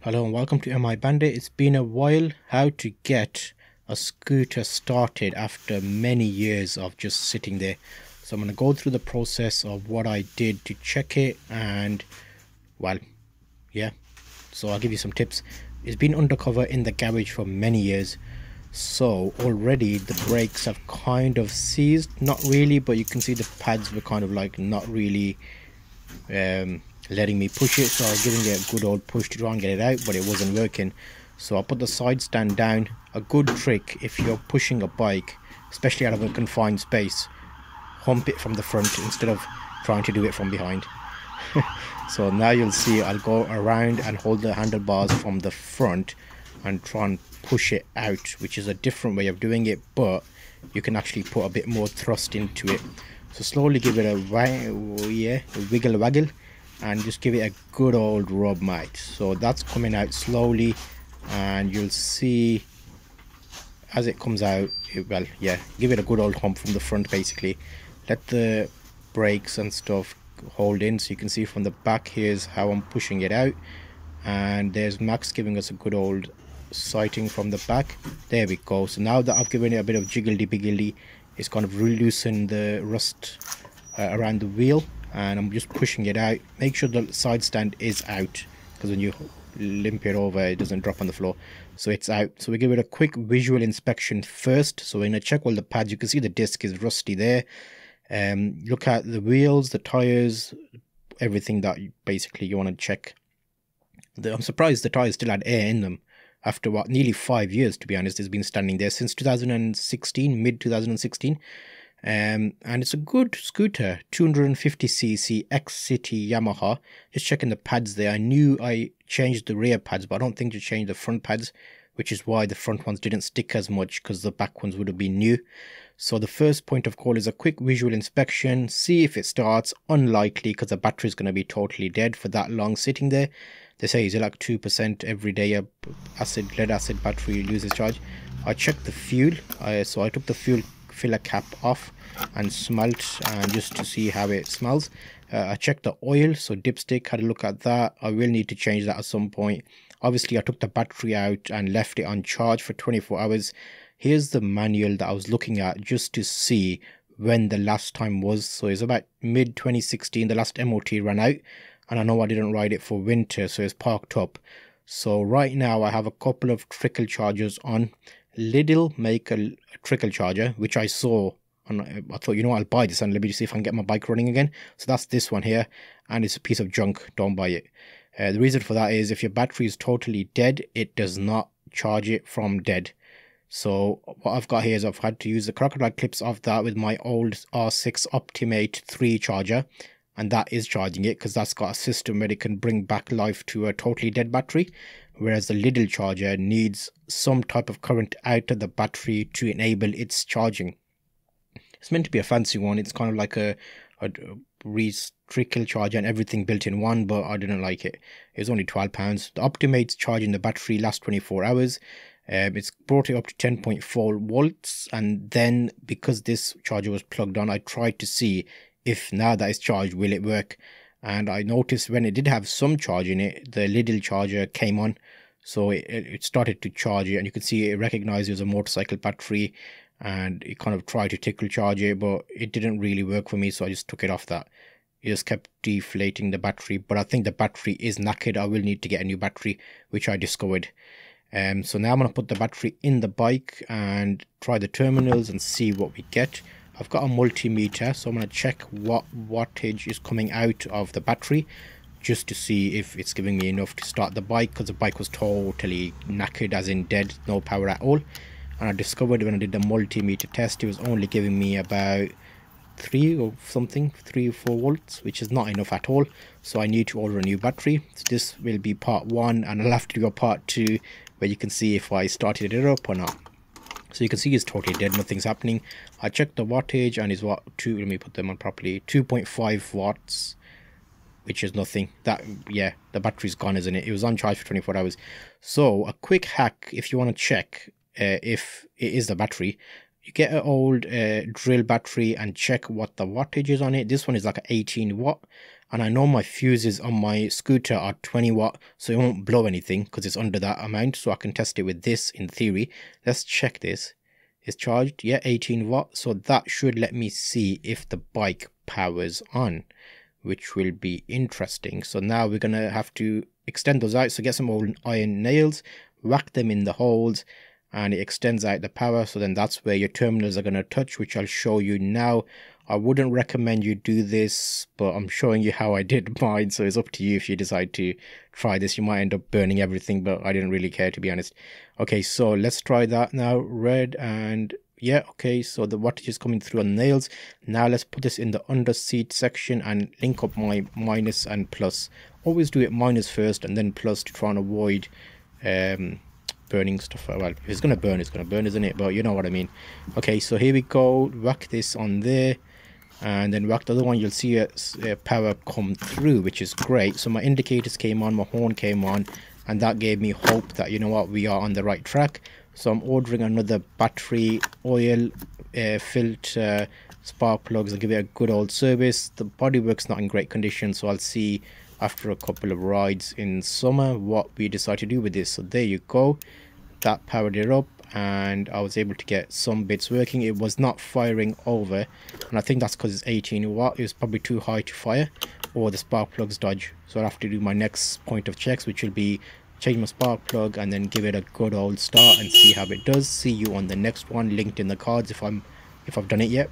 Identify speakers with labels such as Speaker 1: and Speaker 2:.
Speaker 1: Hello and welcome to MI Bandit. It's been a while. How to get a scooter started after many years of just sitting there. So I'm going to go through the process of what I did to check it, and well, yeah. So I'll give you some tips. It's been undercover in the garage for many years. So already the brakes have kind of seized, not really, but you can see the pads were kind of like not really letting me push it, so I was giving it a good old push to try and get it out, but it wasn't working. So I put the side stand down. A good trick if you're pushing a bike, especially out of a confined space, hump it from the front instead of trying to do it from behind. So now you'll see I'll go around and hold the handlebars from the front and try and push it out, which is a different way of doing it, but you can actually put a bit more thrust into it. So slowly give it a wiggle waggle and just give it a good old rub, mate. So that's coming out slowly, and you'll see as it comes out, give it a good old hump from the front basically. Let the brakes and stuff hold in, so you can see from the back here's how I'm pushing it out, and there's Max giving us a good old sighting from the back. There we go. So now that I've given it a bit of jiggledy-biggledy, it's kind of loosen the rust around the wheel, and I'm just pushing it out. Make sure the side stand is out, because when you limp it over it doesn't drop on the floor. So it's out. So we give it a quick visual inspection first. So we're going to check all the pads. You can see the disc is rusty there. Look at the wheels, the tires, everything that basically you want to check. I'm surprised the tires still had air in them after what, nearly 5 years, to be honest. It's been standing there since 2016, mid 2016. And it's a good scooter, 250cc X City Yamaha. Just checking the pads there. I knew I changed the rear pads, but I don't think to change the front pads, which is why the front ones didn't stick as much, because the back ones would have been new. So the first point of call is a quick visual inspection. See if it starts. Unlikely, because the battery is going to be totally dead for that long sitting there. They say it's like 2% every day a lead acid battery loses charge. I checked the fuel. So I took the fuel filler cap off and smelt, and just to see how it smells. I checked the oil, so dipstick, had a look at that. I will need to change that at some point. Obviously I took the battery out and left it on charge for 24 hours. Here's the manual that I was looking at just to see when the last time was. So it's about mid 2016 the last MOT ran out, and I know I didn't ride it for winter, so it's parked up. So right now I have a couple of trickle chargers on. Lidl make a trickle charger, which I saw, and I thought, you know what, I'll buy this and let me see if I can get my bike running again. So that's this one here, and it's a piece of junk. Don't buy it. The reason for that is if your battery is totally dead, it does not charge it from dead. So what I've got here is I've had to use the crocodile clips of that with my old R6 Optimate 3 charger, and that is charging it, because that's got a system where it can bring back life to a totally dead battery, whereas the Lidl charger needs some type of current out of the battery to enable its charging. It's meant to be a fancy one. It's kind of like a trickle charger and everything built in one, but I didn't like it. It was only £12. The Optimate's charging the battery lasts 24 hours. It's brought it up to 10.4 volts, and then because this charger was plugged on, I tried to see if now that it's charged, will it work? And I noticed when it did have some charge in it, the Lidl charger came on, so it started to charge it, and you can see it recognized it was a motorcycle battery, and it kind of tried to tickle charge it, but it didn't really work for me, so I just took it off that. It just kept deflating the battery, but I think the battery is knackered. I will need to get a new battery, which I discovered. So now I'm going to put the battery in the bike and try the terminals and see what we get. I've got a multimeter, so I'm going to check what wattage is coming out of the battery, just to see if it's giving me enough to start the bike, because the bike was totally knackered, as in dead, no power at all. And I discovered when I did the multimeter test, it was only giving me about 3 or 4 volts, which is not enough at all. So I need to order a new battery. So this will be part 1, and I'll have to do a part 2 where you can see if I started it up or not. So you can see it's totally dead, nothing's happening. I checked the wattage, and is what, let me put them on properly, 2.5 watts, which is nothing. That, yeah, the battery's gone, isn't it? It was on charge for 24 hours. So a quick hack, if you want to check if it is the battery, you get an old drill battery and check what the wattage is on it. This one is like an 18 watt, and I know my fuses on my scooter are 20 watt, so it won't blow anything because it's under that amount. So I can test it with this in theory. Let's check this. It's charged, yeah, 18 watt. So that should let me see if the bike powers on, which will be interesting. So now we're gonna have to extend those out. So get some old iron nails, whack them in the holes, and it extends out the power. So then that's where your terminals are gonna touch, which I'll show you now. I wouldn't recommend you do this, but I'm showing you how I did mine, so it's up to you if you decide to try this. You might end up burning everything, but I didn't really care, to be honest. Okay, so let's try that now. Red, and yeah, okay, so the wattage is coming through on nails. Now let's put this in the under seat section and link up my minus and plus. Always do it minus first and then plus to try and avoid burning stuff. Well, if it's gonna burn, it's gonna burn, isn't it? But you know what I mean. Okay, so here we go. Whack this on there, and then whack the other one. You'll see a power come through, which is great. So my indicators came on, my horn came on, and that gave me hope that, you know what, we are on the right track. So I'm ordering another battery, oil, filter, spark plugs, and give it a good old service. The bodywork's not in great condition, so I'll see after a couple of rides in summer what we decide to do with this. So there you go, that powered it up, and I was able to get some bits working. It was not firing over, and I think that's because it's 18 watt. It was probably too high to fire, or the spark plugs dodge. So I'll have to do my next point of checks, which will be change my spark plug and then give it a good old start and see how it does. See you on the next one, linked in the cards if I've done it yet.